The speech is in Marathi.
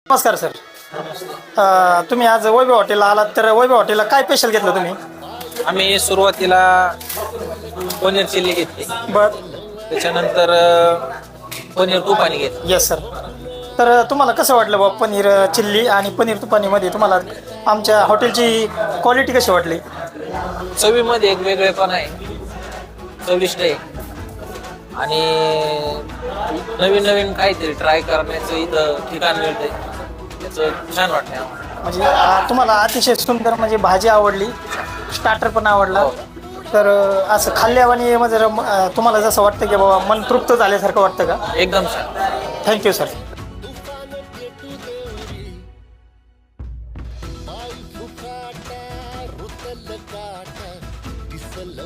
नमस्कार सर. तुम्ही आज वैभव हॉटेलला आलात तर वैभव हॉटेलला काय स्पेशल घेतलं तुम्ही? आम्ही सुरुवातीला पनीर चिल्ली घेतली, बर. त्याच्यानंतर पनीर तुपानी घेतली. Yes sir. तर तुम्हाला कसं वाटलं बा पनीर चिल्ली आणि पनीर तुपानीमध्ये तुम्हाला आमच्या हॉटेलची क्वालिटी कशी वाटली? चवीमध्ये एक वेगळेपण आहे, चविष्ट आहे आणि नवीन नवीन काहीतरी ट्राय करण्याचं इथं ठिकाण मिळतंय, त्याचं छान वाटतं. म्हणजे तुम्हाला अतिशय सुंदर म्हणजे भाजी आवडली, स्टार्टर पण आवडला. तर असं खाल्ल्यावानी म्हणजे तुम्हाला जसं वाटतं की बाबा मन तृप्त झाल्यासारखं वाटतं का? एकदम छान. Thank you sir. रुतल काटा दिसल